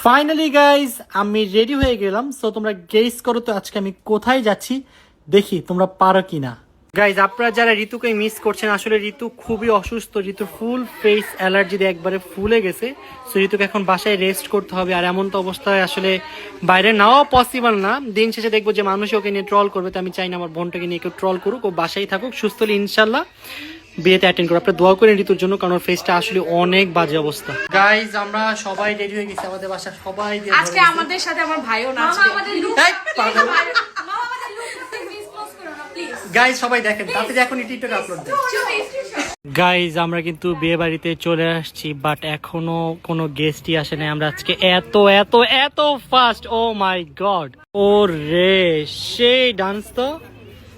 Finally guys আমি ready হয়ে গেলাম। সো তোমরা গেস করো তো আজকে আমি কোথায় যাচ্ছি, দেখি তোমরা পারো কিনা। গাইজ আপনারা যারা ঋতুকে মিস করছেন, আসলে ঋতু খুবই অসুস্থ, ঋতু ফুল ফেস অ্যালার্জি দিয়ে একবারে ফুলে গেছে। সো ঋতুকে এখন বাসায় রেস্ট করতে হবে, আর এমন তো অবস্থায় আসলে বাইরে নেওয়া পসিবল না। দিন শেষে দেখবো যে মানুষ ওকে নিয়ে ট্রল করবে, তো আমি চাই না আমার বোনটাকে নিয়ে কেউ ট্রল করুক, ও বাসায় থাকুক সুস্থ হলে ইনশাল্লাহ বিয়েতে অ্যাটেন্ড করো। আপনারা দোয়া করেন ঋতুর জন্য, কারণ ওর ফেসটা আসলে অনেক বাজে অবস্থা। গাইজ আমরা সবাই রেডি হয়ে গেছি, আমাদের বাসা সবাই আজকে আমাদের সাথে আমার ভাইও নাচবে। গাইজ সবাই দেখেন, তাড়াতাড়ি এখন টিকটক আপলোড দেন। গাইজ আমরা কিন্তু বিয়ে বাড়িতে চলে আসছি, বাট এখনো কোনো গেস্টই আসে নাই। আমরা আজকে এত এত এত ফাস্ট, ও মাই গড। ও রে সেই ডান্স তো,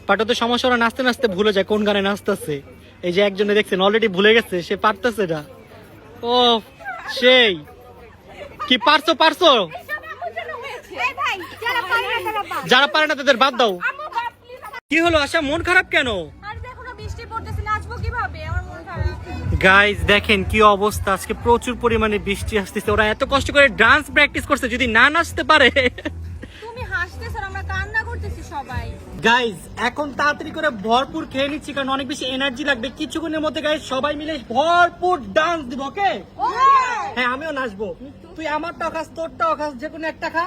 বাট ওদের সমস্যা, ওরা নাচতে নাচতে ভুলে যায় কোন গানে নাচতেছে। এই যে একজনে দেখছেন অলরেডি ভুলে গেছে, সে পারতেছে না। ও সেই কি পারছো পারছো, যারা পারে না তাদের বাদ দাও। কি হলো আশা, মন খারাপ কেন? গাইজ দেখেন কি অবস্থা, আজকে প্রচুর পরিমাণে বৃষ্টি আসতেছে। ওরা এত কষ্ট করে ডান্স প্র্যাকটিস করছে, যদি না নাচতে পারে। তুমি হাসতেছ আর আমরা কান্না করতেছি সবাই। গাইজ এখন তাড়াতাড়ি করে ভরপুর খেয়ে নিচ্ছি, কারণ অনেক বেশি এনার্জি লাগবে। কিছুক্ষণের মধ্যে গাইজ সবাই মিলে ভরপুর ডান্স দিব, ওকে? হ্যাঁ আমিও নাচবো, তুই আমারটাও খাস তোরটাও খাস, যে কোনো একটা খা।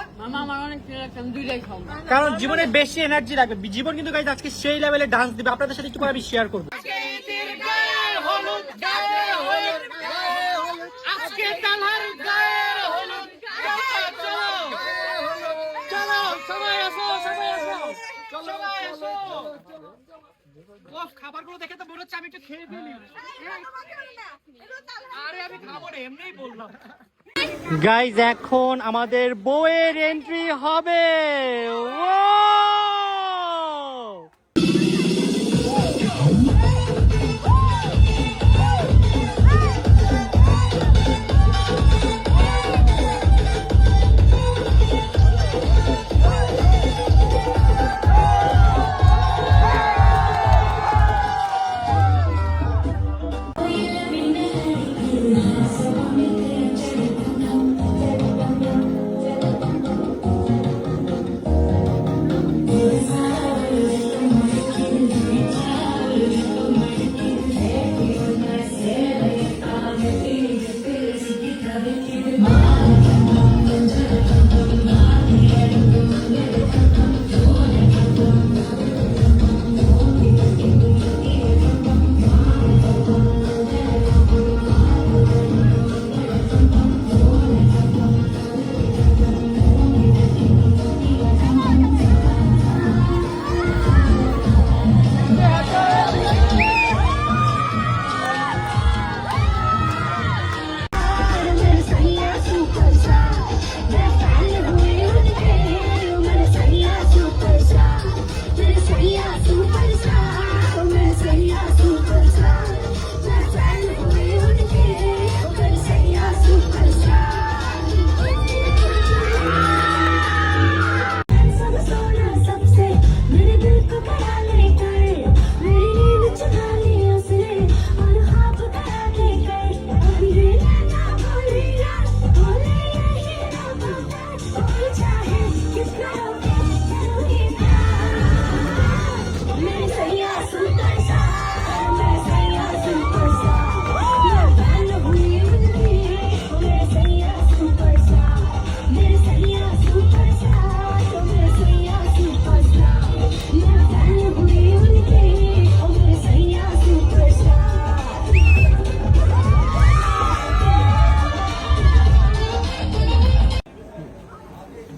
কারণ জীবনে বেশি এনার্জি লাগবে, জীবন কিন্তু গাইজ আজকে সেই লেভেলে ডান্স দিবে। আপনাদের সাথে একটু পরে আমি শেয়ার করবো। খাবারগুলো দেখে তো মনে হচ্ছে আমি একটু খেয়ে ফেলি। আরে আমি খাবো না, এমনিই বললাম। গাইজ এখন আমাদের বউয়ের এন্ট্রি হবে।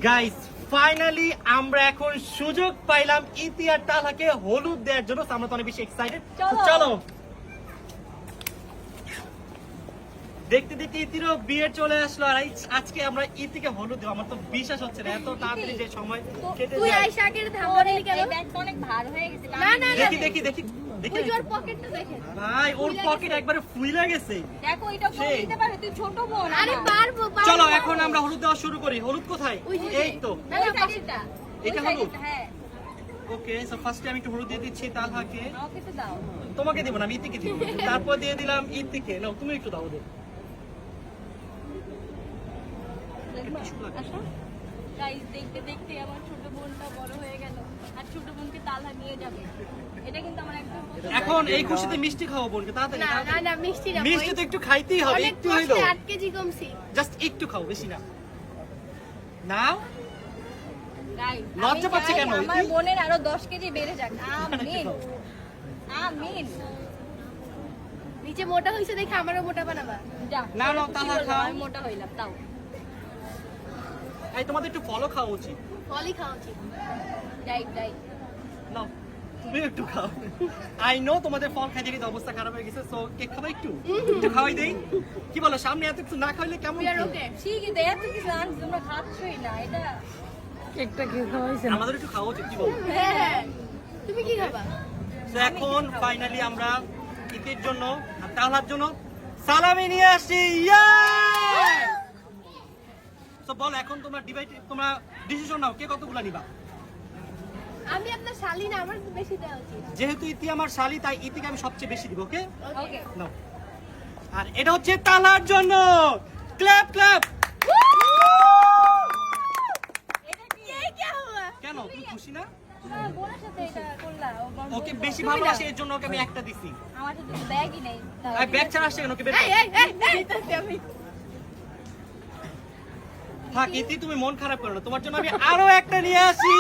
গাইস ফাইনালি আমরা এখন সুযোগ পাইলাম ইতি আর তালহাকে হলুদ দেওয়ার জন্য। আমরা তো অনেক বেশি এক্সাইটেড, চলো। দেখতে দেখতে ইতিরও বিয়ে চলে আসলো, আর আজকে আমরা ইতিকে হলুদ দেব। আমার তো বিশ্বাস হচ্ছে না এত তাড়াতাড়ি যে সময় কেটে যায়। তুই আইসা আগে ধামরে কেন? ব্যাগটা অনেক ভার হয়ে গেছে। না না দেখি দেখি দেখি দেখি ওর পকেটটা দেখেন ভাই, ওর পকেট একবারে ফুলে গেছে। দেখো এটা করে দিতে পারে, তুই ছোট বোন। আরে পারবো। চলো এখন আমরা হলুদ দেওয়া শুরু করি। হলুদ কোথায়? এই তো না না পাশেটা, এটা হলুদ। হ্যাঁ ওকে, সো ফার্স্টে আমি একটু হলুদ দিয়ে দিচ্ছি তালহাকে। ওকে তো দাও। তোমাকে দেব না, আমি ইতিকে দিব। তারপর দিয়ে দিলাম ইতিকে। নাও তুমি একটু দাও ওদের। গাইস দেখতে দেখতে আমার ছোট বোনটা বড় হয়ে গেল আর ছোট বোনকে তালহা নিয়ে যাবে এটা কিন্তু আমার একদম এখন এই খুশিতে মিষ্টি খাওয়া বোনকে তাড়াতাড়ি না তাড়াতাড়ি। না মিষ্টি না মিষ্টি তো একটু খাইতেই হবে, অনেক একটু হইলো, কষ্টে 8 কেজি কমছি। জাস্ট একটু খাও, বেশি না। নাও গাইস লজ্জা পাচ্ছে কেন? আমার বোনের আরো 10 কেজি বেড়ে যাক আমিন আমিন নিচে মোটা হইছে দেখে আমারও মোটা বানাবা। যা না, না, খুশি তালহা হলাম, খাও। আমি মোটা হইলাম তাও এই তোমাদের একটু ফলও খাওয়া উচিত। ফলই খাওয়া উচিত। রাইট রাইট নাও তুমি একটু খাও। আই নো তোমাদের ফল খাইতে খাইতে অবস্থা খারাপ হয়ে গেছে, সো কেক খাবা একটু, একটু খাওয়াই দেই। কি বলো, সামনে এত কিছু না খাইলে কেমন? We are okay. ঠিকই তো এত কিছু আনছি তোমরা খাচ্ছই না এটা আমাদের একটু খাওয়া উচিত, কি বলো? হ্যাঁ তুমি কি খাবা? তো এখন ফাইনালি আমরা ঈদের জন্য আর তাহলার জন্য সালামি নিয়ে আসছি। তো বল, এখন তোমরা তোমরা ডিসিশন নাও, কে কতগুলো নিবা। আমি আপনার শালি না, আমার বেশি দেওয়া উচিত। যেহেতু ইতি আমার শালি, তাই ইতিকে আমি সবচেয়ে বেশি দিব। ওকে ওকে নাও। আর এটা হচ্ছে তাহলার জন্য। Clap clap. এটা কি এই কি হওয়া? কেন, তুমি খুশি না? বোনের সাথে এটা করলা ওকে বেশি ভালোবাসে, এর জন্য ওকে আমি একটা দিছি। আমার তো ব্যাগই নেই আর ব্যাগ ছাড়া আসছে কেন? ওকে বের এই করো। এই তাতে আমি থাক ইতি, তুমি মন খারাপ করো না, তোমার জন্য আমি আরো একটা নিয়ে আসি।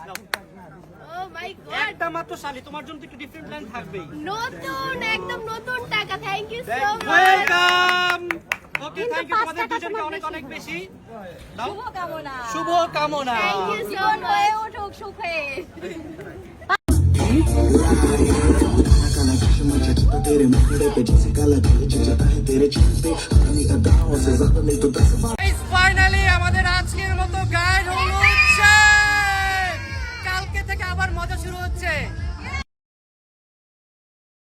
নাও। ও মাই গড, একটা মাত্র শালি, তোমার জন্য তো একটু ডিফারেন্ট প্ল্যান থাকবেই। নতুন একদম নতুন টাকা। Thank you so much. Welcome. Okay, thank you তোমাদের দুজনকে অনেক অনেক বেশি। দাও। শুভ কামনা শুভ কামনা। থ্যাংক ইউ সো জীবন মাচ। হয়ে উঠুক সুখে काला चश्मा जचता तेरे मुखड़े पे जैसे काला धूल जचता है तेरे चेहरे पे पानी का गाँव से ज्यादा नहीं तो 10 बार ফাইনালি আমাদের